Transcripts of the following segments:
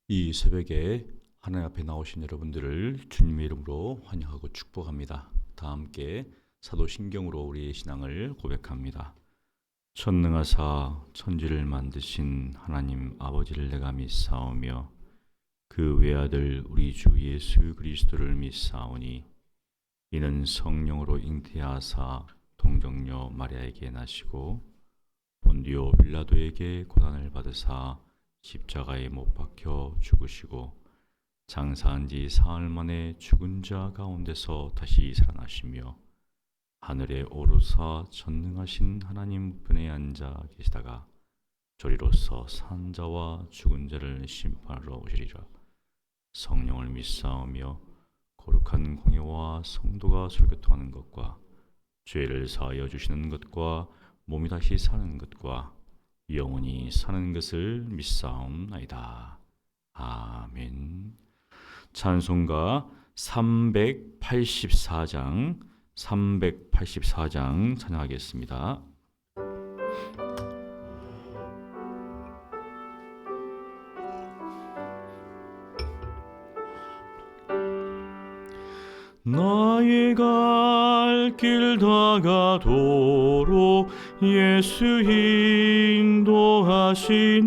이 새벽에 하나님 앞에 나오신 여러분들을 주님의 이름으로 환영하고 축복합니다. 다 함께 사도신경으로 우리의 신앙을 고백합니다. 전능하사 천지를 만드신 하나님 아버지를 내가 믿사오며 그 외아들 우리 주 예수 그리스도를 믿사오니 이는 성령으로 잉태하사 동정녀 마리아에게 나시고 본디오 빌라도에게 고난을 받으사 십자가에 못 박혀 죽으시고 장사한 지 사흘 만에 죽은 자 가운데서 다시 살아나시며 하늘에 오르사 전능하신 하나님 우편에 앉아 계시다가 저리로서 산 자와 죽은 자를 심판하러 오시리라. 성령을 믿사오며 거룩한 공예와 성도가 설교통하는 것과 죄를 사하여 주시는 것과 몸이 다시 사는 것과 영원히 사는 것을 믿사옵나이다. 아멘. 찬송가 384장 찬양하겠습니다. 나의 갈 길 다가도록 예수 인도하시니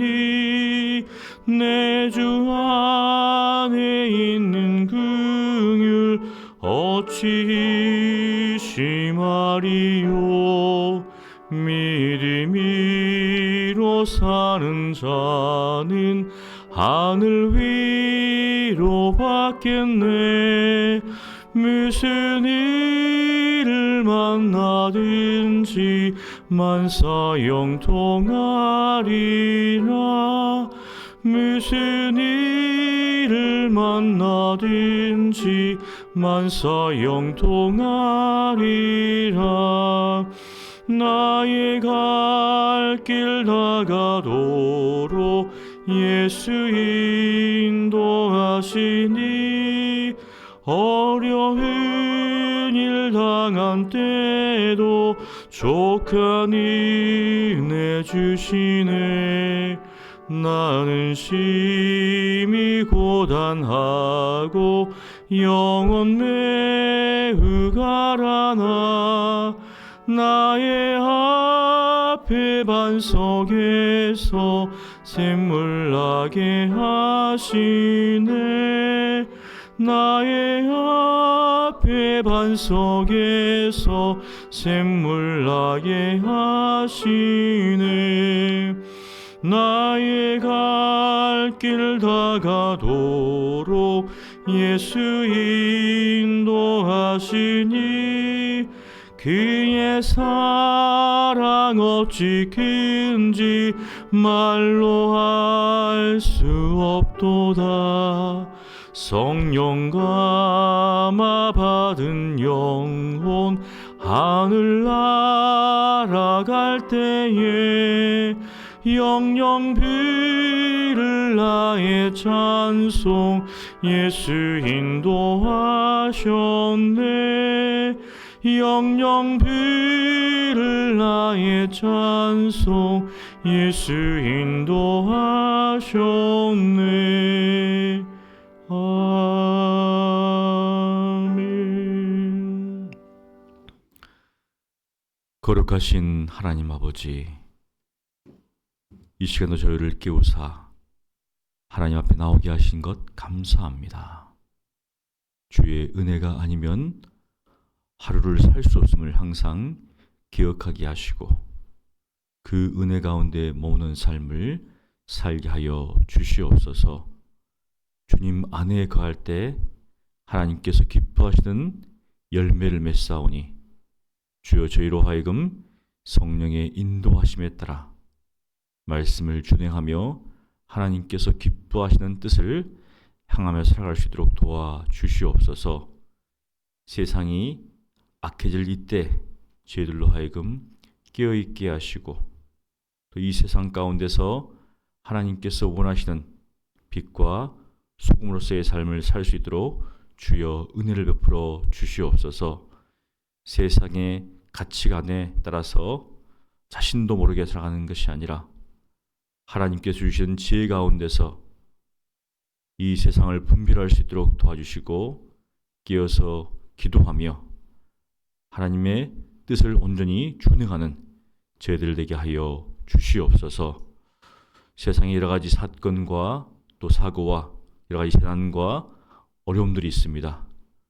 내 주 안에 있는 긍휼 어찌 심하리요. 믿음으로 사는 자는 하늘 위로 받겠네. 무슨 일을 만나든지 만사형통하리라. 무슨 일을 만나든지 만사형통하리라. 나의 갈 길 다가도록 예수 인도하시니 어려운 일 당한 때도 족한 은혜 주시네. 나는 심히 고단하고 영혼 매우 가라나 나의 앞에 반석에서 샘물 나게 하시네. 나의 앞에 반석에서 샘물 나게 하시네. 나의 갈 길 다가도록 예수 인도하시니 그의 사랑 어찌 큰지 말로 할 수 없도다. 성령 감화 받은 영혼 하늘 날아갈 때에 영영 부를 나의 찬송 예수 인도하셨네. 영영 빌을 나의 찬송 예수 인도하셨네. 아멘. 거룩하신 하나님 아버지, 이 시간도 저희를 깨우사 하나님 앞에 나오게 하신 것 감사합니다. 주의 은혜가 아니면 하루를 살 수 없음을 항상 기억하게 하시고 그 은혜 가운데 머무는 삶을 살게 하여 주시옵소서. 주님 안에 거할 때 하나님께서 기뻐하시는 열매를 맺사오니 주여 저희로 하여금 성령의 인도하심에 따라 말씀을 준행하며 하나님께서 기뻐하시는 뜻을 향하며 살아갈 수 있도록 도와주시옵소서. 세상이 악해질 이때 저희들로 하여금 깨어있게 하시고 또 이 세상 가운데서 하나님께서 원하시는 빛과 소금으로서의 삶을 살 수 있도록 주여 은혜를 베풀어 주시옵소서. 세상의 가치관에 따라서 자신도 모르게 살아가는 것이 아니라 하나님께서 주신 지혜 가운데서 이 세상을 분별할 수 있도록 도와주시고 깨어서 기도하며 하나님의 뜻을 온전히 준행하는 저희들 되게 하여 주시옵소서. 세상에 여러 가지 사건과 또 사고와 여러 가지 재난과 어려움들이 있습니다.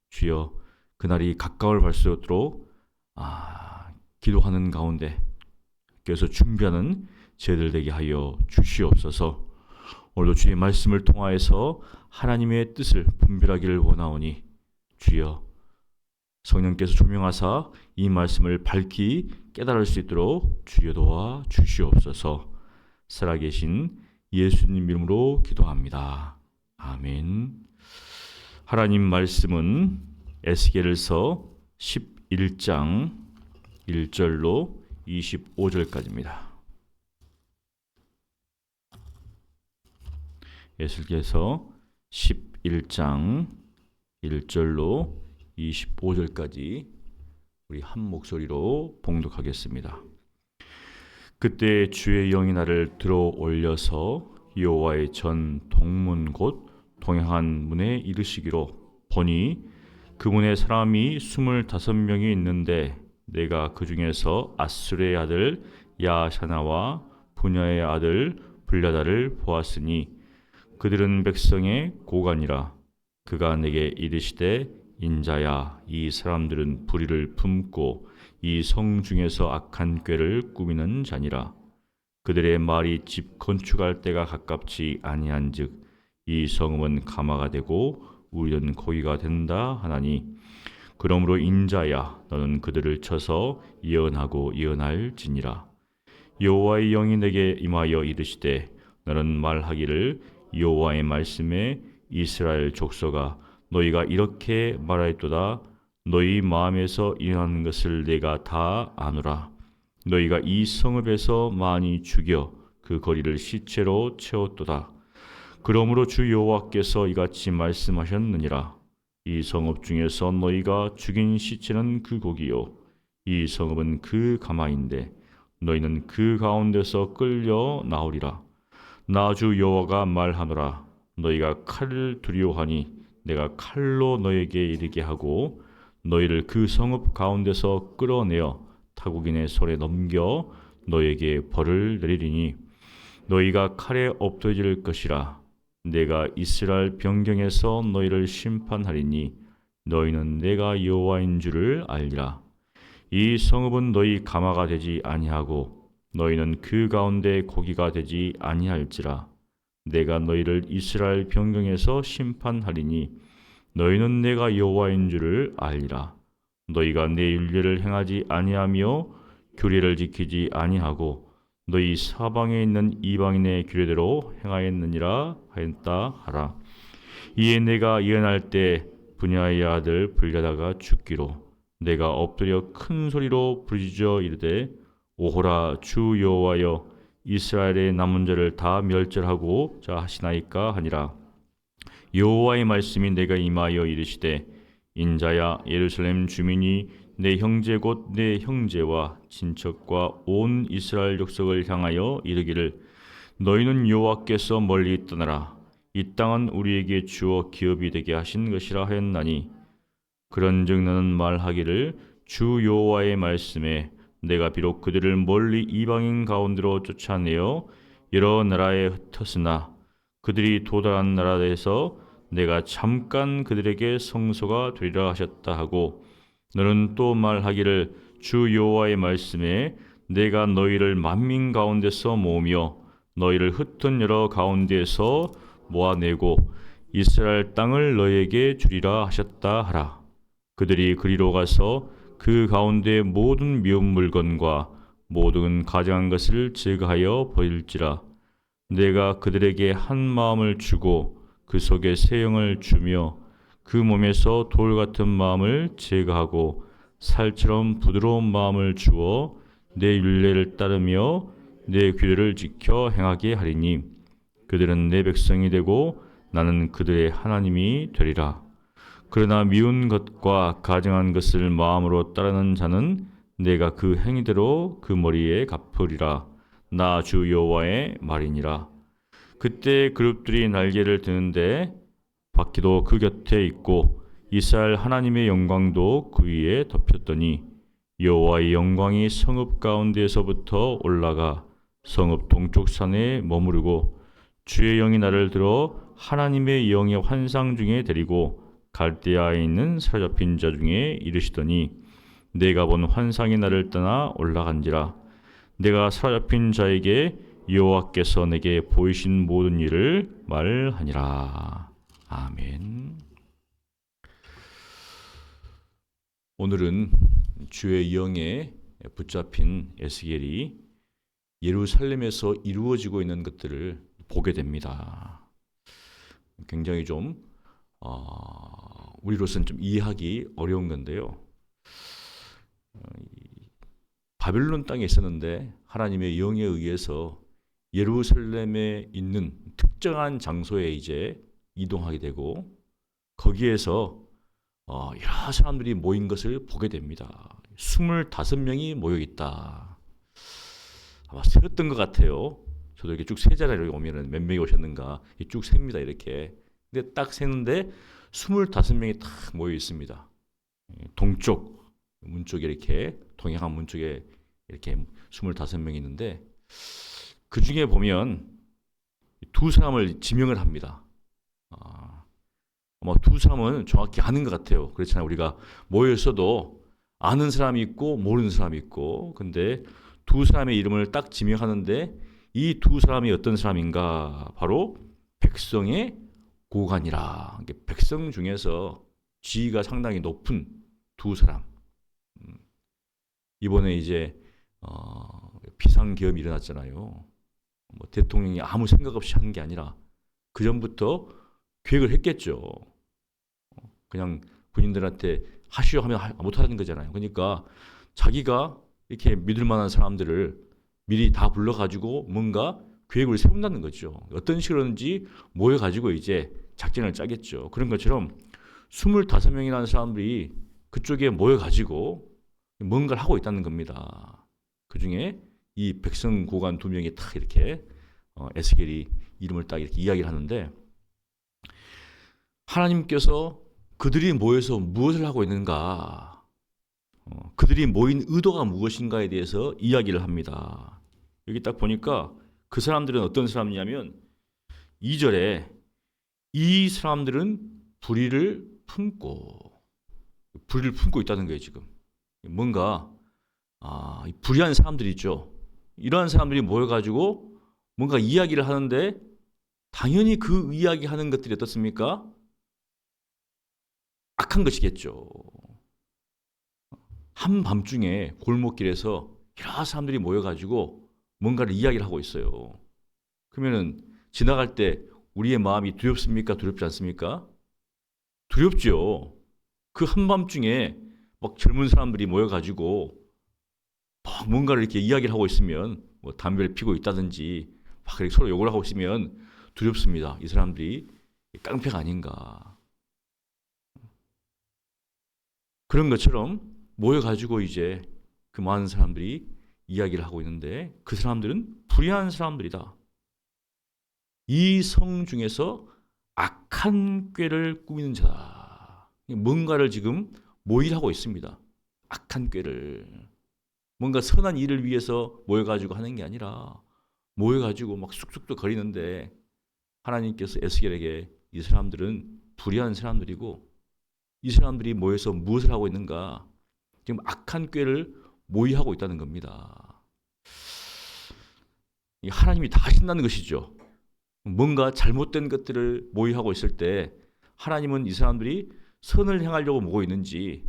주여 그날이 가까울 갈수록 기도하는 가운데 깨어서 준비하는 저희들 되게 하여 주시옵소서. 오늘도 주의 말씀을 통하여서 하나님의 뜻을 분별하기를 원하오니 주여 성령께서 조명하사 이 말씀을 밝히 깨달을 수 있도록 주여 도와 주시옵소서. 살아계신 예수님 이름으로 기도합니다. 아멘. 하나님 말씀은 에스겔서 11장 1절로 25절까지입니다. 에스겔서 11장 1절로 25절까지 우리 한 목소리로 봉독하겠습니다. 그때 주의 영이 나를 들어 올려서 여호와의 전 동문 곧 동행한 문에 이르시기로 보니 그 문에 사람이 25명이 있는데 내가 그 중에서 아수르의 아들 야샤나와 분야의 아들 블야다를 보았으니 그들은 백성의 고관이라. 그가 내게 이르시되 인자야, 이 사람들은 불의를 품고 이 성 중에서 악한 꾀를 꾸미는 자니라. 그들의 말이 집 건축할 때가 가깝지 아니한즉 이 성읍은 가마가 되고 우리는 고기가 된다 하나니, 그러므로 인자야, 너는 그들을 쳐서 예언하고 예언할지니라. 여호와의 영이 내게 임하여 이르시되 너는 말하기를 여호와의 말씀에 이스라엘 족속아, 너희가 이렇게 말하였도다. 너희 마음에서 일어나는 것을 내가 다 아노라. 너희가 이 성읍에서 많이 죽여 그 거리를 시체로 채웠도다. 그러므로 주 여호와께서 이같이 말씀하셨느니라. 이 성읍 중에서 너희가 죽인 시체는 그 고기요 이 성읍은 그 가마인데 너희는 그 가운데서 끌려 나오리라. 나 주 여호와가 말하노라. 너희가 칼을 두려워하니 내가 칼로 너희에게 이르게 하고 너희를 그 성읍 가운데서 끌어내어 타국인의 손에 넘겨 너희에게 벌을 내리리니 너희가 칼에 엎드러질 것이라. 내가 이스라엘 변경에서 너희를 심판하리니 너희는 내가 여호와인 줄을 알리라. 이 성읍은 너희 가마가 되지 아니하고 너희는 그 가운데 고기가 되지 아니할지라. 내가 너희를 이스라엘 변경에서 심판하리니 너희는 내가 여호와인 줄을 알리라. 너희가 내 율례를 행하지 아니하며 규례를 지키지 아니하고 너희 사방에 있는 이방인의 규례대로 행하였느니라 하였다 하라. 이에 내가 예언할 때 분야의 아들 블야다가 죽기로 내가 엎드려 큰 소리로 부르짖어 이르되 오호라, 주 여호와여, 이스라엘의 남은 자를 다 멸절하고 자 하시나이까 하니라. 여호와의 말씀이 내가 임하여 이르시되 인자야, 예루살렘 주민이 내 형제 곧 내 형제와 친척과 온 이스라엘 족속을 향하여 이르기를 너희는 여호와께서 멀리 떠나라. 이 땅은 우리에게 주어 기업이 되게 하신 것이라 하였나니 그런즉 너는 말하기를 주 여호와의 말씀에 내가 비록 그들을 멀리 이방인 가운데로 쫓아내어 여러 나라에 흩었으나 그들이 도달한 나라에서 내가 잠깐 그들에게 성소가 되리라 하셨다 하고 너는 또 말하기를 주 여호와의 말씀에 내가 너희를 만민 가운데서 모으며 너희를 흩은 여러 가운데서 모아내고 이스라엘 땅을 너희에게 주리라 하셨다 하라. 그들이 그리로 가서 그 가운데 모든 미운 물건과 모든 가증한 것을 제거하여 버릴지라. 내가 그들에게 한 마음을 주고 그 속에 새 영을 주며 그 몸에서 돌 같은 마음을 제거하고 살처럼 부드러운 마음을 주어 내 율례를 따르며 내 규례를 지켜 행하게 하리니 그들은 내 백성이 되고 나는 그들의 하나님이 되리라. 그러나 미운 것과 가증한 것을 마음으로 따르는 자는 내가 그 행위대로 그 머리에 갚으리라. 나 주 여호와의 말이니라. 그때 그룹들이 날개를 드는데 바퀴도 그 곁에 있고 이스라엘 하나님의 영광도 그 위에 덮였더니 여호와의 영광이 성읍 가운데에서부터 올라가 성읍 동쪽 산에 머무르고 주의 영이 나를 들어 하나님의 영의 환상 중에 데리고 갈대아에 있는 사로잡힌 자 중에 이르시더니 내가 본 환상이 나를 떠나 올라간지라. 내가 사로잡힌 자에게 여호와께서 내게 보이신 모든 일을 말하니라. 아멘. 오늘은 주의 영에 붙잡힌 에스겔이 예루살렘에서 이루어지고 있는 것들을 보게 됩니다. 굉장히 좀 우리로서는 좀 이해하기 어려운 건데요. 바벨론 땅에 있었는데 하나님의 영에 의해서 예루살렘에 있는 특정한 장소에 이제 이동하게 되고 거기에서 여러 사람들이 모인 것을 보게 됩니다. 25명이 모여 있다. 아마 세었던 것 같아요. 저도 이렇게 쭉 세자리에 오면은 몇 명이 오셨는가 쭉 셉니다 이렇게. 근데 딱 세는데 25명이 딱 모여 있습니다. 동쪽 문 쪽에 이렇게 동양한 문 쪽에 이렇게 25명이 있는데 그 중에 보면 두 사람을 지명을 합니다. 아마 두 사람은 정확히 아는 것 같아요. 그렇잖아요. 우리가 모여 있어도 아는 사람이 있고 모르는 사람이 있고 근데 두 사람의 이름을 딱 지명하는데 이 두 사람이 어떤 사람인가? 바로 백성의 고관이라. 백성 중에서 지위가 상당히 높은 두 사람. 이번에 이제 비상계엄이 일어났잖아요. 뭐 대통령이 아무 생각 없이 한 게 아니라 그 전부터 계획을 했겠죠. 그냥 군인들한테 하시오 하면 못하는 거잖아요. 그러니까 자기가 이렇게 믿을 만한 사람들을 미리 다 불러가지고 뭔가 계획을 세운다는 거죠. 어떤 식으로든지 모여가지고 이제 작전을 짜겠죠. 그런 것처럼 25명이라는 사람들이 그쪽에 모여가지고 뭔가를 하고 있다는 겁니다. 그 중에 이 백성 고관 2명이 딱 이렇게 에스겔이 이름을 딱 이렇게 이야기를 하는데 하나님께서 그들이 모여서 무엇을 하고 있는가, 그들이 모인 의도가 무엇인가에 대해서 이야기를 합니다. 여기 딱 보니까 그 사람들은 어떤 사람이냐면 2절에 이 사람들은 불의를 품고 있다는 거예요. 지금 뭔가 불의한 사람들이 있죠. 이러한 사람들이 모여가지고 뭔가 이야기를 하는데 당연히 그 이야기하는 것들이 어떻습니까? 악한 것이겠죠. 한밤중에 골목길에서 여러 사람들이 모여가지고 뭔가를 이야기를 하고 있어요. 그러면은 지나갈 때 우리의 마음이 두렵습니까? 두렵지 않습니까? 두렵죠. 그 한밤중에 막 젊은 사람들이 모여가지고 막 뭔가를 이렇게 이야기를 하고 있으면 뭐 담배를 피고 있다든지 막 이렇게 서로 욕을 하고 있으면 두렵습니다. 이 사람들이 깡패가 아닌가. 그런 것처럼 모여가지고 이제 그 많은 사람들이 이야기를 하고 있는데 그 사람들은 불의한 사람들이다. 이 성 중에서 악한 꾀를 꾸미는 자다. 뭔가를 지금 모의하고 있습니다. 악한 꾀를. 뭔가 선한 일을 위해서 모여가지고 하는 게 아니라 모여가지고 막 쑥쑥도 거리는데 하나님께서 에스겔에게 이 사람들은 불의한 사람들이고 이 사람들이 모여서 무엇을 하고 있는가? 지금 악한 꾀를 모의하고 있다는 겁니다. 하나님이 다 신나는 것이죠. 뭔가 잘못된 것들을 모의하고 있을 때 하나님은 이 사람들이 선을 행하려고 모고 있는지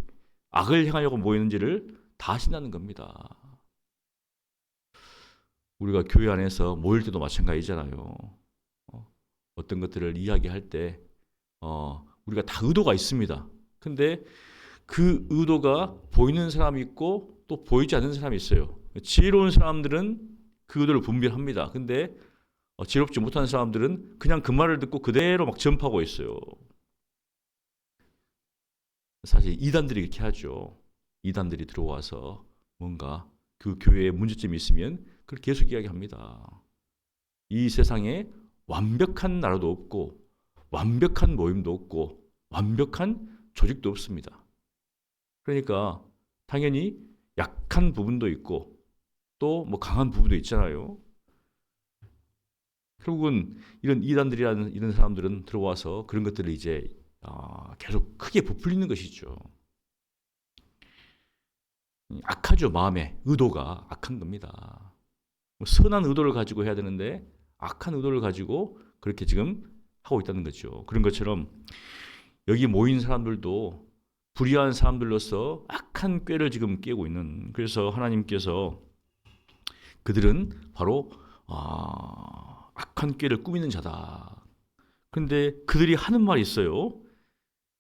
악을 행하려고 모이는지를 다 아신다는 겁니다. 우리가 교회 안에서 모일 때도 마찬가지잖아요. 어떤 것들을 이야기할 때 우리가 다 의도가 있습니다. 근데 그 의도가 보이는 사람이 있고 또 보이지 않는 사람이 있어요. 지혜로운 사람들은 그 의도를 분별합니다. 근데 지혜롭지 못한 사람들은 그냥 그 말을 듣고 그대로 막 전파하고 있어요. 사실 이단들이 이렇게 하죠. 이단들이 들어와서 뭔가 그 교회에 문제점이 있으면 그걸 계속 이야기합니다. 이 세상에 완벽한 나라도 없고 완벽한 모임도 없고 완벽한 조직도 없습니다. 그러니까 당연히 약한 부분도 있고 또 뭐 강한 부분도 있잖아요. 결국은 이런 이단들이라는 이런 사람들은 들어와서 그런 것들을 이제 계속 크게 부풀리는 것이죠. 악하죠. 마음에 의도가 악한 겁니다. 선한 의도를 가지고 해야 되는데 악한 의도를 가지고 그렇게 지금 하고 있다는 거죠. 그런 것처럼 여기 모인 사람들도 불의한 사람들로서 악한 꾀를 지금 깨고 있는. 그래서 하나님께서 그들은 바로 악한 꾀를 꾸미는 자다. 그런데 그들이 하는 말이 있어요.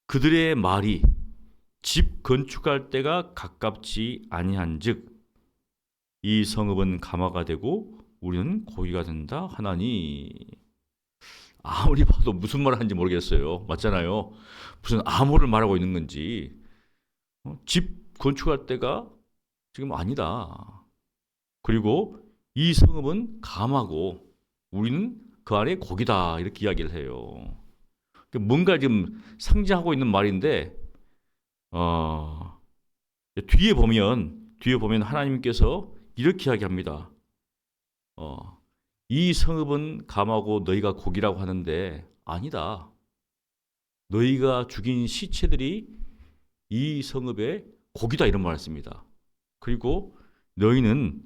그들의 말이 집 건축할 때가 가깝지 아니한즉 이 성읍은 가마가 되고 우리는 고기가 된다 하나니. 아무리 봐도 무슨 말을 하는지 모르겠어요. 맞잖아요. 무슨 암호를 말하고 있는 건지. 집 건축할 때가 지금 아니다. 그리고 이 성읍은 가마고 우리는 그 안에 고기다. 이렇게 이야기를 해요. 뭔가 지금 상징하고 있는 말인데 뒤에 보면 하나님께서 이렇게 이야기합니다. 이 성읍은 감하고 너희가 고기라고 하는데 아니다. 너희가 죽인 시체들이 이 성읍의 고기다 이런 말을 씁니다. 그리고 너희는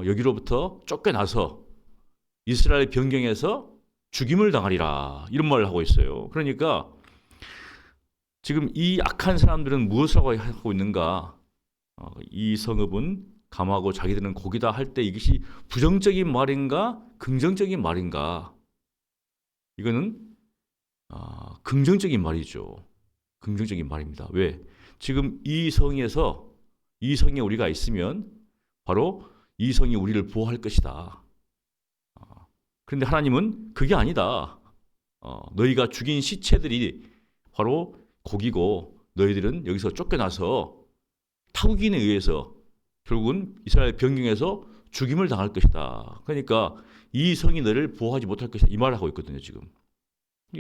여기로부터 쫓겨나서 이스라엘 변경에서 죽임을 당하리라 이런 말을 하고 있어요. 그러니까 지금 이 악한 사람들은 무엇을 하고 있는가? 이 성읍은 감하고 자기들은 고기다 할 때 이것이 부정적인 말인가 긍정적인 말인가? 이거는 긍정적인 말이죠. 긍정적인 말입니다. 왜? 지금 이 성에 우리가 있으면 바로 이 성이 우리를 보호할 것이다. 그런데 하나님은 그게 아니다. 너희가 죽인 시체들이 바로 고기고 너희들은 여기서 쫓겨나서 타국인에 의해서 결국은 이스라엘 변경에서 죽임을 당할 것이다. 그러니까 이 성이 너를 보호하지 못할 것이다. 이 말을 하고 있거든요, 지금.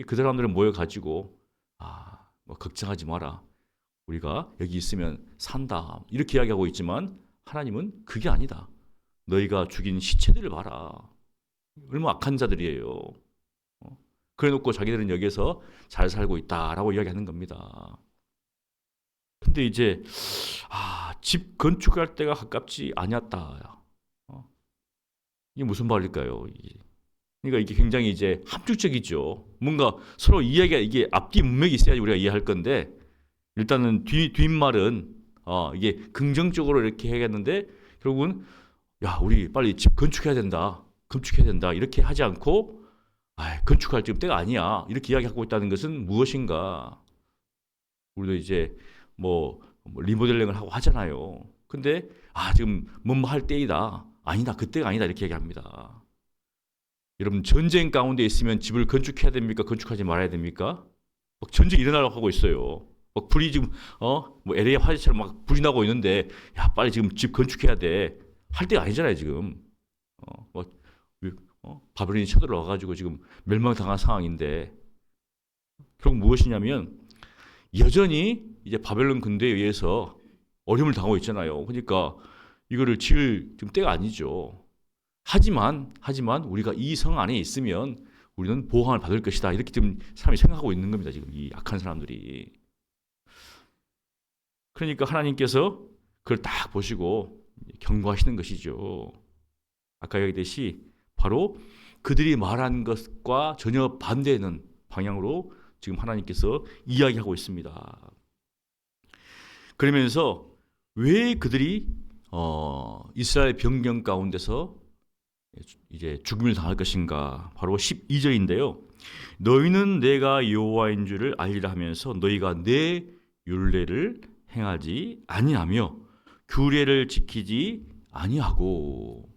그 사람들은 모여가지고 뭐 걱정하지 마라. 우리가 여기 있으면 산다. 이렇게 이야기하고 있지만 하나님은 그게 아니다. 너희가 죽인 시체들을 봐라. 얼마나 악한 자들이에요. 그래놓고 자기들은 여기서 잘 살고 있다라고 이야기하는 겁니다. 근데 이제 집 건축할 때가 가깝지 아니었다. 이게 무슨 말일까요? 그러니까 이게 굉장히 이제 함축적이죠. 뭔가 서로 이야기가 이게 앞뒤 문맥이 있어야지 우리가 이해할 건데 일단은 뒷말은 이게 긍정적으로 이렇게 해야겠는데 결국은 야 우리 빨리 집 건축해야 된다. 이렇게 하지 않고 건축할 지금 때가 아니야. 이렇게 이야기하고 있다는 것은 무엇인가? 우리도 이제 뭐 리모델링을 하고 하잖아요. 근데 지금 뭐뭐 할 때이다. 아니다. 그때가 아니다. 이렇게 얘기합니다. 여러분 전쟁 가운데 있으면 집을 건축해야 됩니까? 건축하지 말아야 됩니까? 막 전쟁이 일어나려고 하고 있어요. 막 불이 지금 뭐 LA 화재처럼 막 불이 나고 있는데 야 빨리 지금 집 건축해야 돼 할 때가 아니잖아요 지금. 뭐 바벨론이 쳐들어와 가지고 지금 멸망당한 상황인데 결국 무엇이냐면 여전히 이제 바벨론 군대에 의해서 어려움을 당하고 있잖아요. 그러니까 이거를 지을 지금 때가 아니죠. 하지만 우리가 이 성 안에 있으면 우리는 보호함을 받을 것이다. 이렇게 지금 사람이 생각하고 있는 겁니다. 지금 이 악한 사람들이. 그러니까 하나님께서 그걸 딱 보시고 경고하시는 것이죠. 아까 얘기했듯이 바로 그들이 말한 것과 전혀 반대되는 방향으로 지금 하나님께서 이야기하고 있습니다. 그러면서 왜 그들이 이스라엘 병경 가운데서 이제 죽음을 당할 것인가? 바로 12절인데요. 너희는 내가 여호와인 줄을 알리라 하면서 너희가 내 율례를 행하지 아니하며 규례를 지키지 아니하고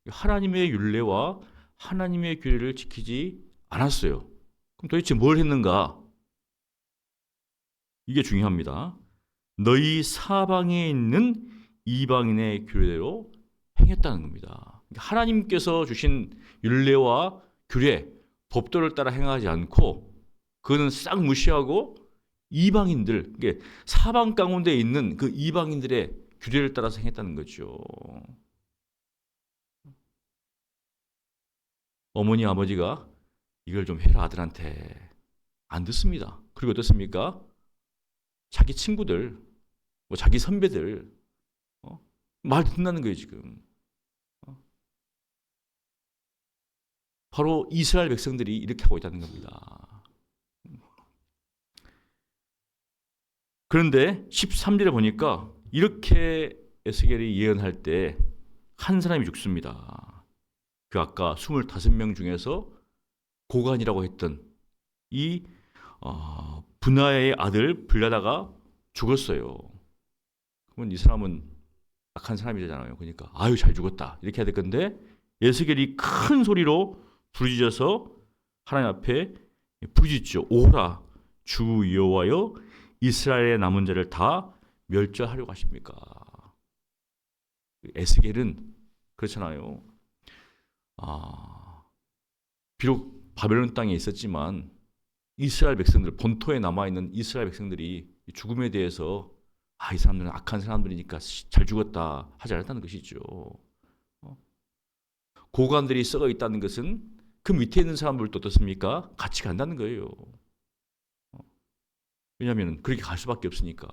하나님의 율례와 하나님의 규례를 지키지 않았어요. 그럼 도대체 뭘 했는가? 이게 중요합니다. 너희 사방에 있는 이방인의 규례대로 행했다는 겁니다. 하나님께서 주신 율례와 규례, 법도를 따라 행하지 않고 그거는 싹 무시하고 이방인들, 사방 가운데 있는 그 이방인들의 규례를 따라서 행했다는 거죠. 어머니 아버지가 이걸 좀 해라 아들한테 안 듣습니다. 그리고 어떻습니까? 자기 친구들, 뭐 자기 선배들 말 듣는다는 거예요 지금. 바로 이스라엘 백성들이 이렇게 하고 있다는 겁니다. 그런데 13절에 보니까 이렇게 에스겔이 예언할 때 한 사람이 죽습니다. 그 아까 25명 중에서 고관이라고 했던 이 분하의 아들 블라다가 죽었어요. 그러면 이 사람은 악한 사람이 되잖아요. 그러니까 아유 잘 죽었다 이렇게 해야 될 건데 에스겔이 큰 소리로 부르짖어서 하나님 앞에 부르짖죠. 오라 주 여호와여 이스라엘의 남은 자를 다 멸절하려고 하십니까? 에스겔은 그렇잖아요. 비록 바벨론 땅에 있었지만 이스라엘 백성들, 본토에 남아있는 이스라엘 백성들이 죽음에 대해서 이 사람들은 악한 사람들이니까 잘 죽었다 하지 않았다는 것이죠. 고관들이 썩어 있다는 것은 그 밑에 있는 사람들도 어떻습니까? 같이 간다는 거예요. 왜냐하면 그렇게 갈 수밖에 없으니까.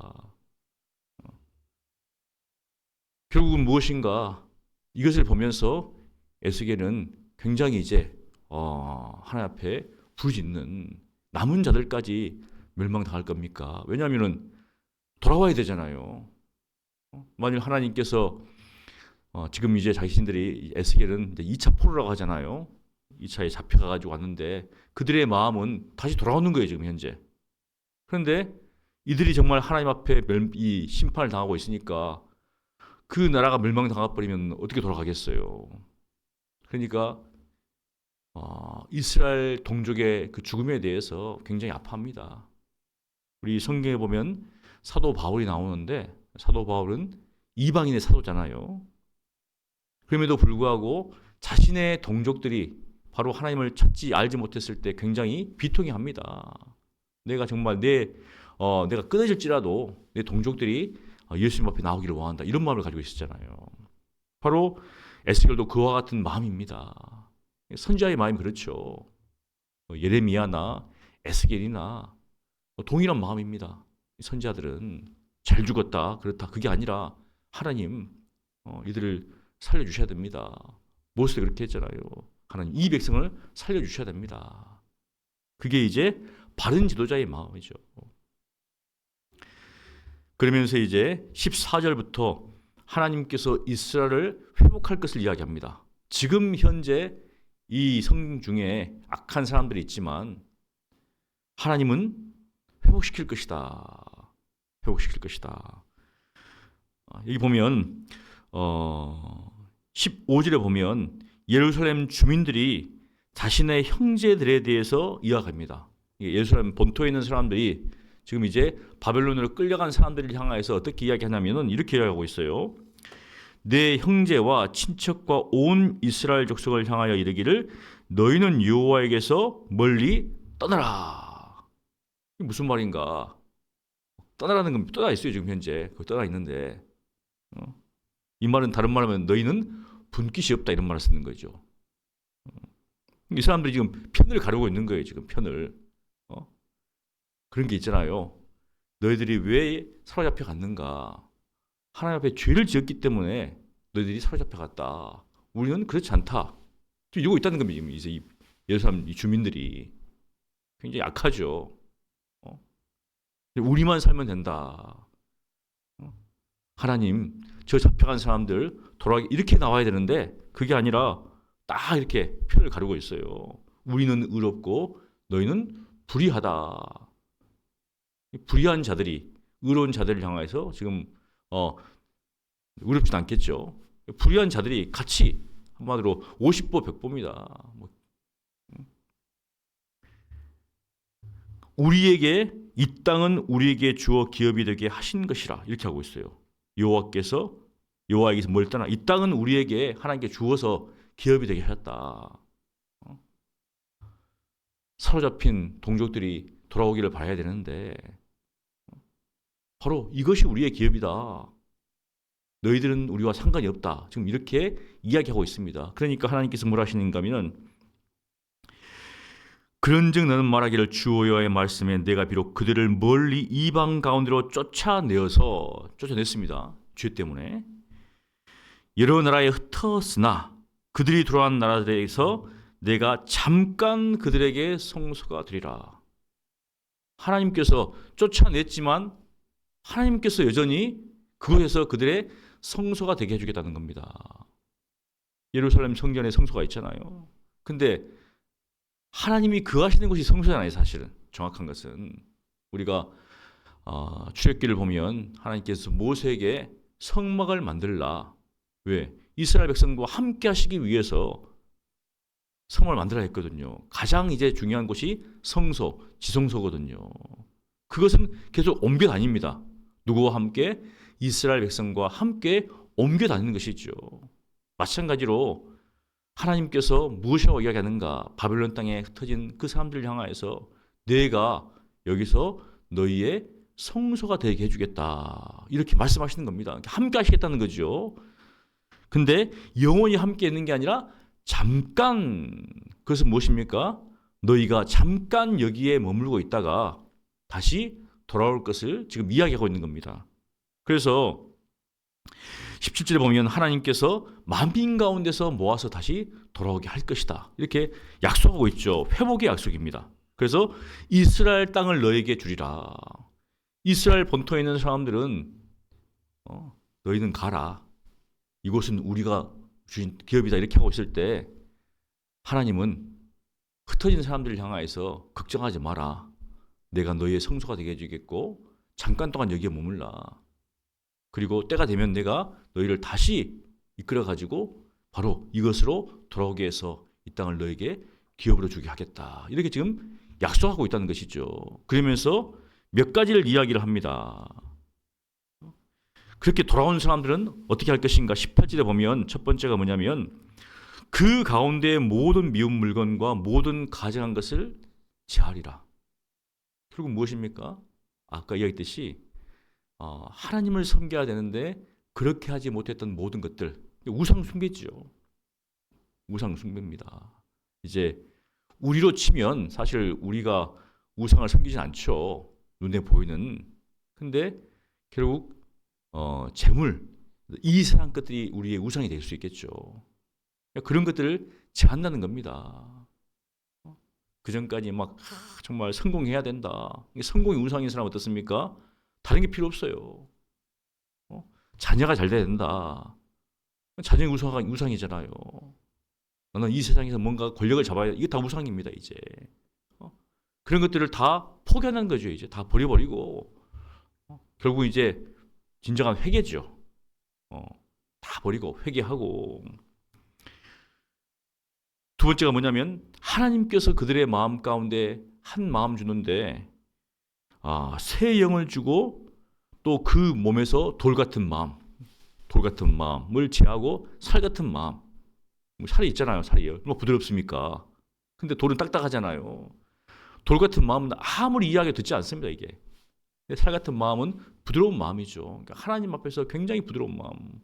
결국은 무엇인가 이것을 보면서 에스겔은 굉장히 이제 하나님 앞에 부르짖는 남은 자들까지 멸망당할 겁니까? 왜냐하면 돌아와야 되잖아요. 만일 하나님께서 지금 이제 자신들이 에스겔은 이제 2차 포로라고 하잖아요. 2차에 잡혀가지고 왔는데 그들의 마음은 다시 돌아오는 거예요 지금 현재. 그런데 이들이 정말 하나님 앞에 이 심판을 당하고 있으니까 그 나라가 멸망당해 버리면 어떻게 돌아가겠어요? 그러니까 이스라엘 동족의 그 죽음에 대해서 굉장히 아파합니다. 우리 성경에 보면 사도 바울이 나오는데 사도 바울은 이방인의 사도잖아요. 그럼에도 불구하고 자신의 동족들이 바로 하나님을 찾지 알지 못했을 때 굉장히 비통해 합니다. 내가 정말 내가 끊어질지라도 내 동족들이 예수님 앞에 나오기를 원한다. 이런 마음을 가지고 있었잖아요. 바로 에스겔도 그와 같은 마음입니다. 선지자의 마음이 그렇죠. 예레미야나 에스겔이나 동일한 마음입니다. 선지자들은 잘 죽었다, 그렇다. 그게 아니라 하나님 이들을 살려주셔야 됩니다. 모세도 그렇게 했잖아요. 하나님 이 백성을 살려주셔야 됩니다. 그게 이제 바른 지도자의 마음이죠. 그러면서 이제 14절부터 하나님께서 이스라엘을 회복할 것을 이야기합니다. 지금 현재 이 성경 중에 악한 사람들이 있지만 하나님은 회복시킬 것이다. 회복시킬 것이다. 여기 보면 15절에 보면 예루살렘 주민들이 자신의 형제들에 대해서 이야기합니다. 예루살렘 본토에 있는 사람들이 지금 이제 바벨론으로 끌려간 사람들을 향해서 어떻게 이야기하냐면은 이렇게 이야기하고 있어요. 내 형제와 친척과 온 이스라엘 족속을 향하여 이르기를 너희는 여호와에게서 멀리 떠나라. 이게 무슨 말인가? 떠나라는 건 떠나 있어요. 지금 현재 그 떠나 있는데 이 말은 다른 말하면 너희는 분깃이 없다 이런 말을 쓰는 거죠. 이 사람들이 지금 편을 가르고 있는 거예요. 지금 편을 그런 게 있잖아요. 너희들이 왜 사로잡혀 갔는가? 하나님 앞에 죄를 지었기 때문에 너희들이 사로잡혀 갔다. 우리는 그렇지 않다. 지금 이러고 있다는 겁니다. 이제 이 예루살렘 이 주민들이 굉장히 약하죠. 우리만 살면 된다. 하나님, 저 잡혀간 사람들 돌아가기 이렇게 나와야 되는데 그게 아니라 딱 이렇게 편을 가르고 있어요. 우리는 의롭고 너희는 불의하다. 불의한 자들이 의로운 자들을 향해서 지금 의롭진 않겠죠. 불의한 자들이 같이 한마디로 50보 100보입니다. 우리에게 이 땅은 우리에게 주어 기업이 되게 하신 것이라 이렇게 하고 있어요. 여호와에게서 뭘 떠나 이 땅은 우리에게 하나님께 주어서 기업이 되게 하셨다. 사로잡힌 동족들이 돌아오기를 바라야 되는데 바로 이것이 우리의 기업이다. 너희들은 우리와 상관이 없다. 지금 이렇게 이야기하고 있습니다. 그러니까 하나님께서 뭘 하시는가 하면 그런즉 너는 말하기를 주 여호와의 말씀에 내가 비록 그들을 멀리 이방 가운데로 쫓아냈습니다. 죄 때문에 여러 나라에 흩었으나 그들이 돌아간 나라들에서 내가 잠깐 그들에게 성소가 되리라. 하나님께서 쫓아냈지만 하나님께서 여전히 그곳에서 그들의 성소가 되게 해주겠다는 겁니다. 예루살렘 성전에 성소가 있잖아요. 근데 하나님이 거하시는 곳이 성소잖아요. 사실은 정확한 것은 우리가 출애굽기를 보면 하나님께서 모세에게 성막을 만들라. 왜? 이스라엘 백성과 함께 하시기 위해서 성막을 만들어야 했거든요. 가장 이제 중요한 곳이 성소, 지성소거든요. 그것은 계속 옮겨 다닙니다. 누구와 함께? 이스라엘 백성과 함께 옮겨 다니는 것이죠. 마찬가지로 하나님께서 무엇이라고 이야기하는가? 바벨론 땅에 흩어진 그 사람들을 향하여서 내가 여기서 너희의 성소가 되게 해주겠다. 이렇게 말씀하시는 겁니다. 함께 하시겠다는 거죠. 근데 영원히 함께 있는 게 아니라 잠깐, 그것은 무엇입니까? 너희가 잠깐 여기에 머물고 있다가 다시 돌아올 것을 지금 이야기하고 있는 겁니다. 그래서 17절에 보면 하나님께서 만민 가운데서 모아서 다시 돌아오게 할 것이다. 이렇게 약속하고 있죠. 회복의 약속입니다. 그래서 이스라엘 땅을 너에게 주리라. 이스라엘 본토에 있는 사람들은 너희는 가라. 이곳은 우리가 주신 기업이다. 이렇게 하고 있을 때 하나님은 흩어진 사람들을 향하여서 걱정하지 마라. 내가 너희의 성소가 되게 해주겠고 잠깐 동안 여기에 머물라. 그리고 때가 되면 내가 너희를 다시 이끌어가지고 바로 이것으로 돌아오게 해서 이 땅을 너에게 기업으로 주게 하겠다. 이렇게 지금 약속하고 있다는 것이죠. 그러면서 몇 가지를 이야기를 합니다. 그렇게 돌아온 사람들은 어떻게 할 것인가? 18절에 보면 첫 번째가 뭐냐면 그 가운데 모든 미운 물건과 모든 가증한 것을 제하리라. 결국 무엇입니까? 아까 이야기했듯이 하나님을 섬겨야 되는데 그렇게 하지 못했던 모든 것들, 우상 숭배죠. 우상 숭배입니다. 이제 우리로 치면 사실 우리가 우상을 섬기진 않죠. 눈에 보이는. 근데 결국 재물, 이 세상 것들이 우리의 우상이 될 수 있겠죠. 그런 것들을 제한다는 겁니다. 그 전까지 막 정말 성공해야 된다. 성공이 우상인 사람 어떻습니까? 다른 게 필요 없어요. 자녀가 잘 돼야 된다. 자녀의 우상이잖아요. 나는 이 세상에서 뭔가 권력을 잡아야 돼. 이게 다 우상입니다, 이제. 그런 것들을 다 포기하는 거죠, 이제. 다 버려버리고. 결국 이제 진정한 회개죠. 다 버리고 회개하고. 두 번째가 뭐냐면 하나님께서 그들의 마음 가운데 한 마음 주는데 새 영을 주고 또 그 몸에서 돌 같은 마음을 제하고 살 같은 마음. 살이 있잖아요, 살이. 얼마나 부드럽습니까? 근데 돌은 딱딱하잖아요. 돌 같은 마음은 아무리 이야기 듣지 않습니다, 이게. 살 같은 마음은 부드러운 마음이죠. 그러니까 하나님 앞에서 굉장히 부드러운 마음.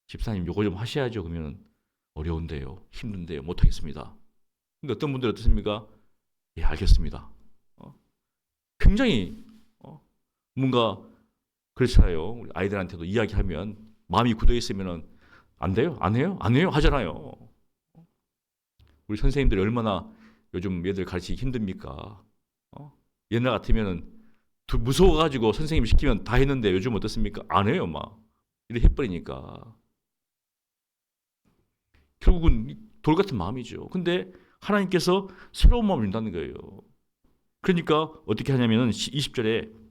집사님 요거 좀 하셔야죠. 그러면 어려운데요, 힘든데요, 못하겠습니다. 근데 어떤 분들 어떻습니까? 예, 알겠습니다. 굉장히 뭔가 그렇잖아요. 우리 아이들한테도 이야기하면 마음이 굳어 있으면은 안 돼요, 안 해요, 안 해요 하잖아요. 우리 선생님들이 얼마나 요즘 얘들 가르치기 힘듭니까? 옛날 같으면은 무서워가지고 선생님 시키면 다 했는데 요즘 어떻습니까? 안 해요, 막 이렇게 해버리니까 결국은 돌 같은 마음이죠. 근데 하나님께서 새로운 마음을 준다는 거예요. 그러니까 어떻게 하냐면은 20절에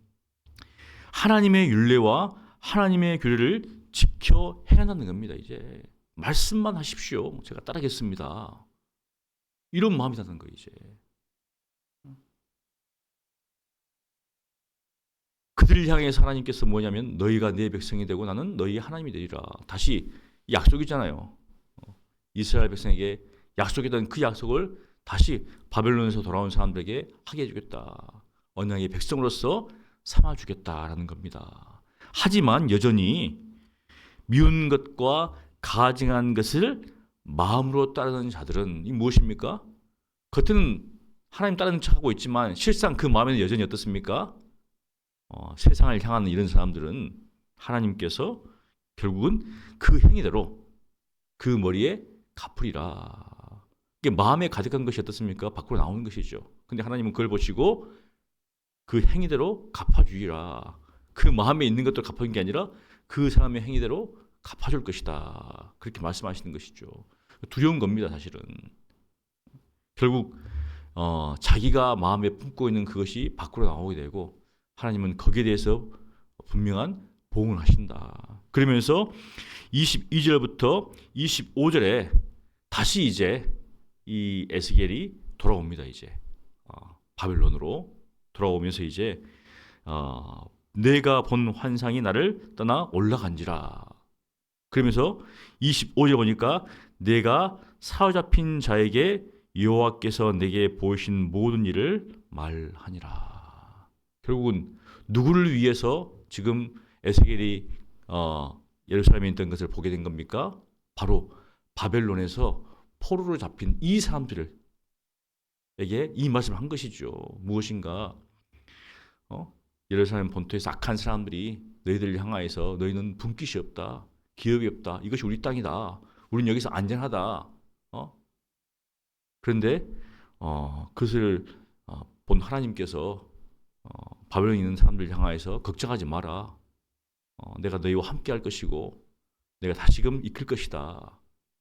하나님의 율례와 하나님의 규례를 지켜 행한다는 겁니다. 이제 말씀만 하십시오. 제가 따르겠습니다. 이런 마음이라는 거예요. 이제 그들을 향해서 하나님께서 뭐냐면 너희가 내 백성이 되고 나는 너희 하나님이 되리라. 다시 약속이잖아요. 이스라엘 백성에게 약속이던 그 약속을 다시 바벨론에서 돌아온 사람들에게 하게 해주겠다. 언약의 백성으로서 삼아주겠다라는 겁니다. 하지만 여전히 미운 것과 가증한 것을 마음으로 따르는 자들은 이 무엇입니까? 겉은 하나님 따르는 척하고 있지만 실상 그 마음에는 여전히 어떻습니까? 세상을 향하는 이런 사람들은 하나님께서 결국은 그 행위대로 그 머리에 갚으리라. 이게 마음에 가득한 것이 어떻습니까? 밖으로 나오는 것이죠. 근데 하나님은 그걸 보시고 그 행위대로 갚아주리라. 그 마음에 있는 것도 갚아준 게 아니라 그 사람의 행위대로 갚아줄 것이다. 그렇게 말씀하시는 것이죠. 두려운 겁니다, 사실은. 결국 자기가 마음에 품고 있는 그것이 밖으로 나오게 되고 하나님은 거기에 대해서 분명한 보응을 하신다. 그러면서 22절부터 25절에 다시 이제 이 에스겔이 돌아옵니다. 이제 바벨론으로 돌아오면서 이제 내가 본 환상이 나를 떠나 올라간지라. 그러면서 25절 보니까 내가 사로잡힌 자에게 여호와께서 내게 보이신 모든 일을 말하니라. 결국은 누구를 위해서 지금 에스겔이 예루살렘에 있던 것을 보게 된 겁니까? 바로 바벨론에서 포로로 잡힌 이 사람들에게 이 말씀을 한 것이죠. 무엇인가? 예루살렘 본토에서 악한 사람들이 너희들을 향하여서 너희는 분깃이 없다, 기업이 없다, 이것이 우리 땅이다, 우리는 여기서 안전하다. 그런데 그것을 본 하나님께서 바벨론에 있는 사람들을 향하여서 걱정하지 마라. 내가 너희와 함께 할 것이고 내가 다시금 이끌 것이다.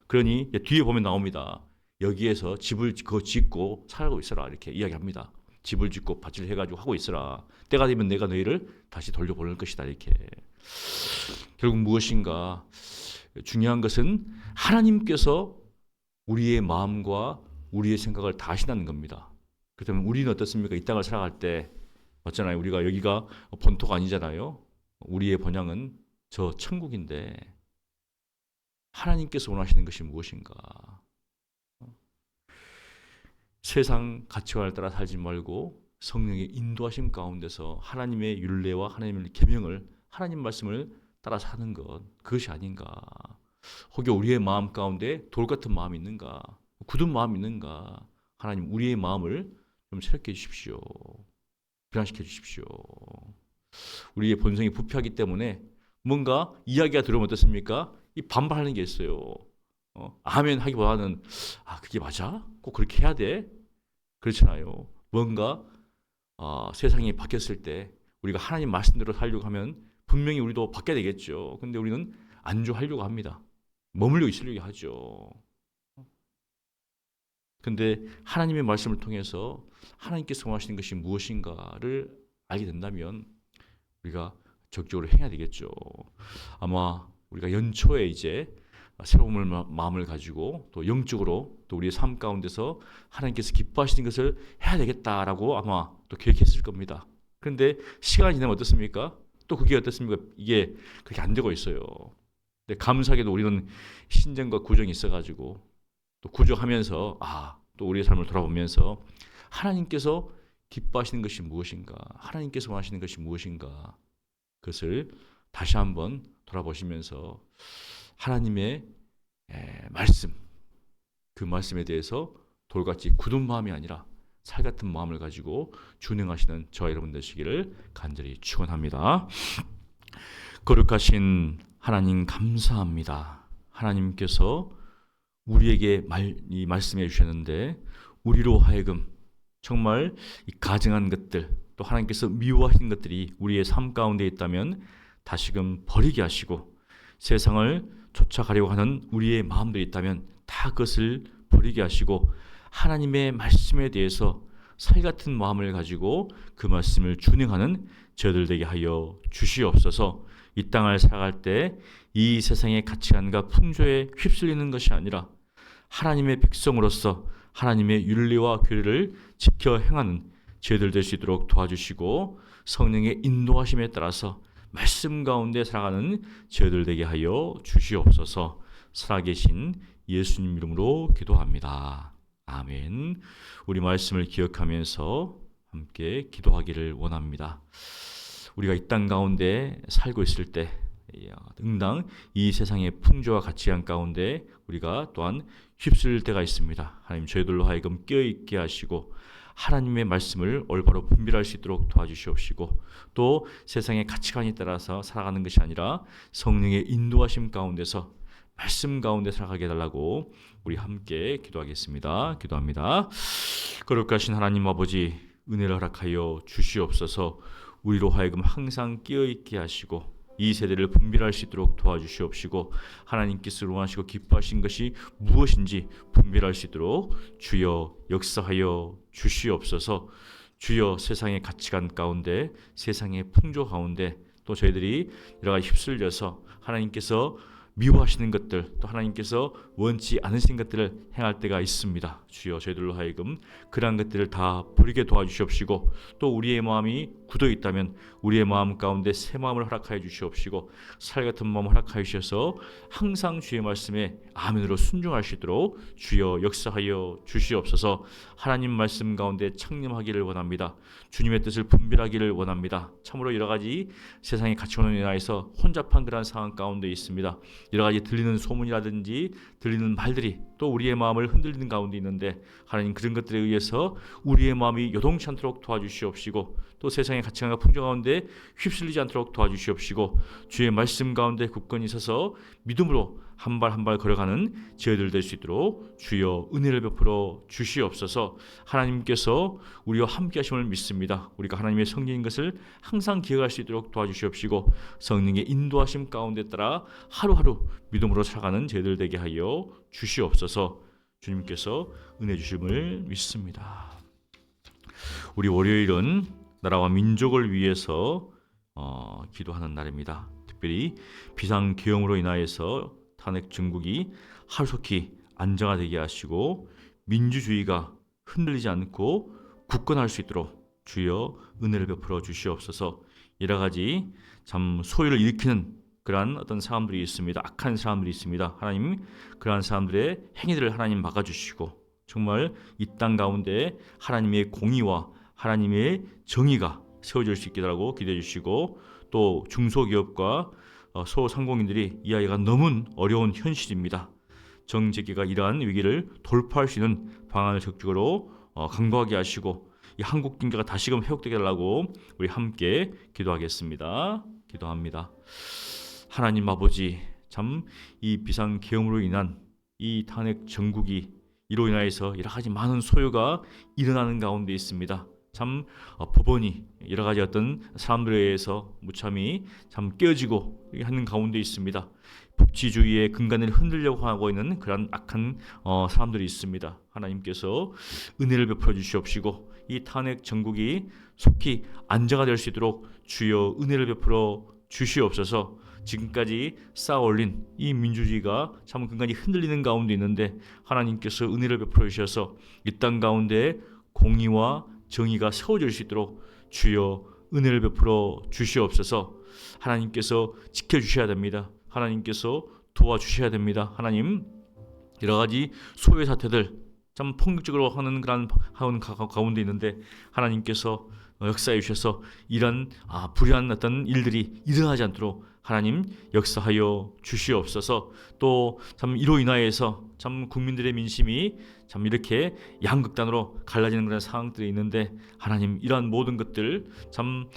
그러니 뒤에 보면 나옵니다. 여기에서 집을 짓고 살고 있어라 이렇게 이야기합니다. 집을 짓고 밭을 해가지고 하고 있어라. 때가 되면 내가 너희를 다시 돌려보낼 것이다 이렇게. 결국 무엇인가? 중요한 것은 하나님께서 우리의 마음과 우리의 생각을 다 아신다는 겁니다. 그렇다면 우리는 어떻습니까? 이 땅을 살아갈 때 맞잖아요. 우리가 여기가 본토가 아니잖아요. 우리의 본향은 저 천국인데 하나님께서 원하시는 것이 무엇인가? 세상 가치관을 따라 살지 말고 성령의 인도하심 가운데서 하나님의 율례와 하나님의 계명을, 하나님 말씀을 따라 사는 것, 그것이 아닌가? 혹여 우리의 마음 가운데 돌 같은 마음이 있는가? 굳은 마음이 있는가? 하나님 우리의 마음을 좀 새롭게 해주십시오. 변화시켜 주십시오. 우리의 본성이 부패하기 때문에 뭔가 이야기가 들어오면 어떻습니까? 이 반발하는 게 있어요. 아멘 하기보다는 그게 맞아? 꼭 그렇게 해야 돼? 그렇잖아요. 뭔가 세상이 바뀌었을 때 우리가 하나님 말씀대로 살려고 하면 분명히 우리도 바뀌어야 되겠죠. 근데 우리는 안주하려고 합니다. 머물러 있으려고 하죠. 근데 하나님의 말씀을 통해서 하나님께서 원하시는 것이 무엇인가를 알게 된다면 우리가 적극적으로 해야 되겠죠. 아마 우리가 연초에 이제 새로운 마음을 가지고 또 영적으로 또 우리의 삶 가운데서 하나님께서 기뻐하시는 것을 해야 되겠다라고 아마 또 계획했을 겁니다. 그런데 시간이 지나면 어떻습니까? 또 그게 어떻습니까? 이게 그렇게 안 되고 있어요. 근데 감사하게도 우리는 신정과 구정이 있어가지고 또 구정하면서 또 우리의 삶을 돌아보면서 하나님께서 기뻐하시는 것이 무엇인가, 하나님께서 원하시는 것이 무엇인가, 그것을 다시 한번 돌아보시면서 하나님의 말씀, 그 말씀에 대해서 돌같이 굳은 마음이 아니라 살같은 마음을 가지고 준행하시는 저와 여러분 되시기를 간절히 축원합니다. 거룩하신 하나님 감사합니다. 하나님께서 우리에게 이 말씀해 주셨는데 우리로 하여금 정말 이 가증한 것들, 또 하나님께서 미워하시는 것들이 우리의 삶 가운데 있다면 다시금 버리게 하시고, 세상을 쫓아가려고 하는 우리의 마음들이 있다면 다 그것을 버리게 하시고 하나님의 말씀에 대해서 살같은 마음을 가지고 그 말씀을 준행하는 저희들 되게 하여 주시옵소서. 이 땅을 살아갈 때 이 세상의 가치관과 풍조에 휩쓸리는 것이 아니라 하나님의 백성으로서 하나님의 윤리와 규례를 지켜 행하는 저희들 될 수 있도록 도와주시고, 성령의 인도하심에 따라서 말씀 가운데 살아가는 저희들 되게 하여 주시옵소서. 살아계신 예수님 이름으로 기도합니다. 아멘. 우리 말씀을 기억하면서 함께 기도하기를 원합니다. 우리가 이 땅 가운데 살고 있을 때 응당 이 세상의 풍조와 가치관 가운데 우리가 또한 휩쓸릴 때가 있습니다. 하나님, 저희들로 하여금 깨어있게 하시고 하나님의 말씀을 올바로 분별할 수 있도록 도와주시옵시고, 또 세상의 가치관에 따라서 살아가는 것이 아니라 성령의 인도하심 가운데서 말씀 가운데 살아가게 해달라고 우리 함께 기도하겠습니다. 기도합니다. 거룩하신 하나님 아버지, 은혜를 허락하여 주시옵소서. 우리로 하여금 항상 깨어있게 하시고 이 세대를 분별할 수 있도록 도와주시옵시고, 하나님께서 원하시고 기뻐하신 것이 무엇인지 분별할 수 있도록 주여 역사하여 주시옵소서. 주여, 세상의 가치관 가운데, 세상의 풍조 가운데 또 저희들이 여러 가지 휩쓸려서 하나님께서 미워하시는 것들, 또 하나님께서 원치 않으신 것들을 행할 때가 있습니다. 주여, 저희들로 하여금 그러한 것들을 다 버리게 도와주시옵시고, 또 우리의 마음이 굳어 있다면 우리의 마음 가운데 새 마음을 허락하여 주시옵시고, 살같은 마음을 허락하여 주셔서 항상 주의 말씀에 아멘으로 순종할 수 있도록 주여 역사하여 주시옵소서. 하나님 말씀 가운데 창림하기를 원합니다. 주님의 뜻을 분별하기를 원합니다. 참으로 여러 가지 세상의 가치관에 인하여서 혼잡한 그런 상황 가운데 있습니다. 여러 가지 들리는 소문이라든지 들리는 말들이 또 우리의 마음을 흔들리는 가운데 있는데, 하나님 그런 것들에 의해서 우리의 마음이 요동치 않도록 도와주시옵시고, 또 세상의 가치관과 풍조 가운데 휩쓸리지 않도록 도와주시옵시고, 주의 말씀 가운데 굳건히 서서 믿음으로 한 발 한 발 걸어가는 저희들 될 수 있도록 주여 은혜를 베풀어 주시옵소서. 하나님께서 우리와 함께 하심을 믿습니다. 우리가 하나님의 성령인 것을 항상 기억할 수 있도록 도와주시옵시고, 성령의 인도하심 가운데 따라 하루하루 믿음으로 살아가는 저희들 되게 하여 주시옵소서. 주님께서 은혜 주심을 믿습니다. 우리 월요일은 나라와 민족을 위해서 기도하는 날입니다. 특별히 비상계엄으로 인하여서 탄핵 정국이 하루속히 안정화되게 하시고 민주주의가 흔들리지 않고 굳건할 수 있도록 주여 은혜를 베풀어 주시옵소서. 여러 가지 참 소요를 일으키는 그러한 어떤 사람들이 있습니다. 악한 사람들이 있습니다. 하나님, 그러한 사람들의 행위들을 하나님 막아주시고, 정말 이 땅 가운데 하나님의 공의와 하나님의 정의가 세워질 수 있게 하라고 기도해 주시고, 또 중소기업과 소상공인들이 이 아이가 너무 어려운 현실입니다. 정재계가 이러한 위기를 돌파할 수 있는 방안을 적극적으로 강구하게 하시고, 이 한국 경제가 다시금 회복되게 하라고 우리 함께 기도하겠습니다. 기도합니다. 하나님 아버지, 참 이 비상계엄으로 인한 이 탄핵 정국이 이로 인하여서 여러 가지 많은 소요가 일어나는 가운데 있습니다. 참 법원이 여러 가지 어떤 사람들에 의해서 무참히 참 깨어지고 하는 가운데 있습니다. 법치주의의 근간을 흔들려고 하고 있는 그런 악한 사람들이 있습니다. 하나님께서 은혜를 베풀어 주시옵시고, 이 탄핵 정국이 속히 안정화될 수 있도록 주여 은혜를 베풀어 주시옵소서. 지금까지 쌓아올린 이 민주주의가 참 근간이 흔들리는 가운데 있는데 하나님께서 은혜를 베풀어 주셔서 이 땅 가운데 공의와 정의가 세워질 수 있도록 주여 은혜를 베풀어 주시옵소서. 하나님께서 지켜주셔야 됩니다. 하나님께서 도와주셔야 됩니다. 하나님, 여러 가지 소외 사태들 참 폭력적으로 하는 그런 가운데 있는데 하나님께서 역사해 주셔서 이런 불의한 어떤 일들이 일어나지 않도록 하나님 역사하여 주시옵소서. 또 참 이로 인하여서 참 국민들의 민심이 참 이렇게 양극단으로 갈라지는 그런 상황들이 있는데 하나님 이러한 모든 것들 참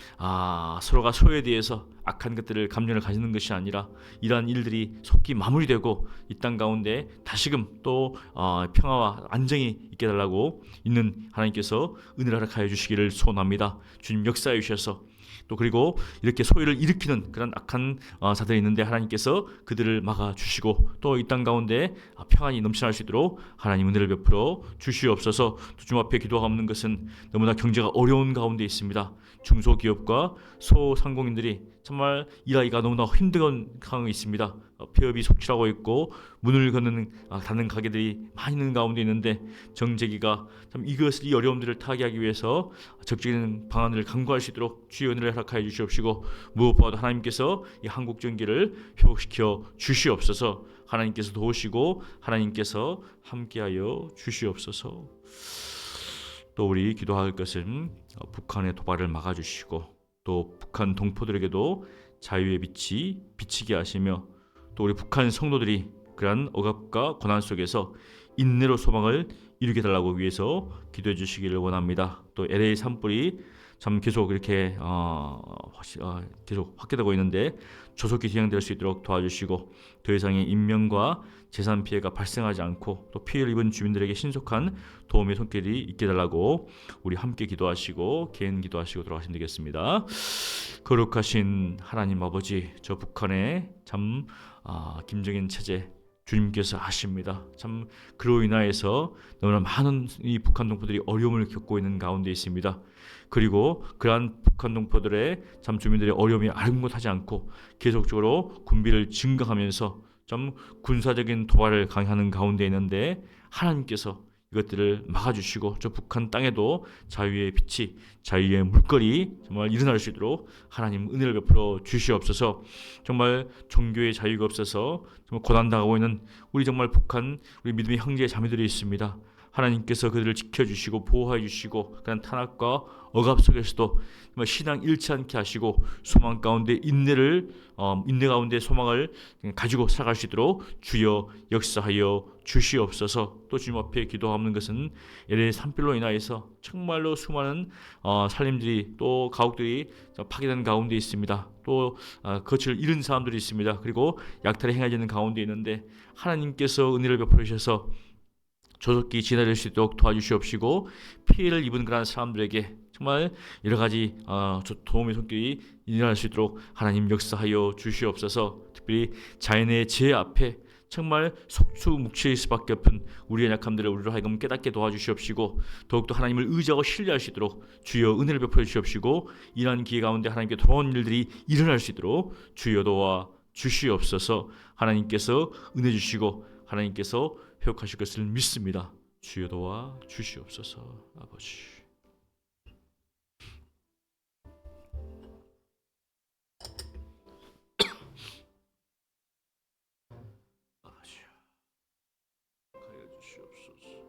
서로가 소에 대해서 악한 것들을 감정을 가지는 것이 아니라 이러한 일들이 속히 마무리되고 이 땅 가운데 다시금 또 평화와 안정이 있게 달라고 있는 하나님께서 은혜를 허락하여 주시기를 소원합니다. 주님 역사해 주셔서 또 그리고 이렇게 소위를 일으키는 그런 악한 자들이 있는데 하나님께서 그들을 막아주시고 또 이 땅 가운데 평안이 넘쳐날 수 있도록 하나님 은혜를 베풀어 주시옵소서. 주님 앞에 기도하는 것은 너무나 경제가 어려운 가운데 있습니다. 중소기업과 소상공인들이 정말 일하기가 너무나 힘든 상황이 있습니다. 폐업이 속출하고 있고 문을 닫는 가게들이 많이 있는 가운데 있는데 정재기가 참 이 어려움들을 타개하기 위해서 적극적인 방안을 강구할 수 있도록 주의 은혜를 허락하여 주시옵시고 무엇보다도 하나님께서 이 한국 정기를 회복시켜 주시옵소서. 하나님께서 도우시고 하나님께서 함께하여 주시옵소서. 또 우리 기도할 것은 북한의 도발을 막아주시고 또 북한 동포들에게도 자유의 빛이 비치게 하시며 또 우리 북한 성도들이 그러한 억압과 고난 속에서 인내로 소망을 이루게 달라고 위해서 기도해 주시기를 원합니다. 또 LA 산불이 참 계속 이렇게 계속 확대되고 있는데 조속히 진행될 수 있도록 도와주시고 더 이상의 인명과 재산 피해가 발생하지 않고 또 피해를 입은 주민들에게 신속한 도움의 손길이 있게 달라고 우리 함께 기도하시고 개인 기도하시고 들어가시면 되겠습니다. 거룩하신 하나님 아버지, 저 북한의 참 김정인 체제 주님께서 아십니다. 참 그로 인하여서 너무나 많은 이 북한 동포들이 어려움을 겪고 있는 가운데 있습니다. 그리고 그러한 북한 동포들의 참 주민들의 어려움이 아랑곳하지 않고 계속적으로 군비를 증강하면서 좀 군사적인 도발을 강행하는 가운데 있는데 하나님께서 이것들을 막아주시고 저 북한 땅에도 자유의 빛이 자유의 물결이 정말 일어날 수 있도록 하나님 은혜를 베풀어 주시옵소서. 정말 종교의 자유가 없어서 정말 고난당하고 있는 우리 정말 북한 우리 믿음의 형제 자매들이 있습니다. 하나님께서 그들을 지켜주시고 보호해 주시고 그런 탄압과 억압 속에서도 정말 신앙 잃지 않게 하시고 소망 가운데 인내 가운데 소망을 가지고 살아갈 수 있도록 주여 역사하여 주시옵소서. 또 주님 앞에 기도하는 것은 LA 산불로 인하여서 정말로 수많은 살림들이 또 가옥들이 파괴된 가운데 있습니다. 또 거처를 잃은 사람들이 있습니다. 그리고 약탈이 행해지는 가운데 있는데 하나님께서 은혜를 베풀어 주셔서 조속히 지나칠 수 있도록 도와주시옵시고 피해를 입은 그런 사람들에게 정말 여러 가지 도움의 손길이 일어날 수 있도록 하나님 역사하여 주시옵소서. 특별히 자연의 재해 앞에 정말 속수무책일 수밖에 없는 우리의 약함들을 우리로 하여금 깨닫게 도와주시옵시고 더욱더 하나님을 의지하고 신뢰할 수 있도록 주여 은혜를 베풀어 주시옵시고 이러한 기회 가운데 하나님께 돌아온 일들이 일어날 수 있도록 주여 도와 주시옵소서. 하나님께서 은혜 주시고 하나님께서 회복하실 것을 믿습니다. 주여 도와 주시옵소서. 아버지. 아버지. 가여 주시옵소서.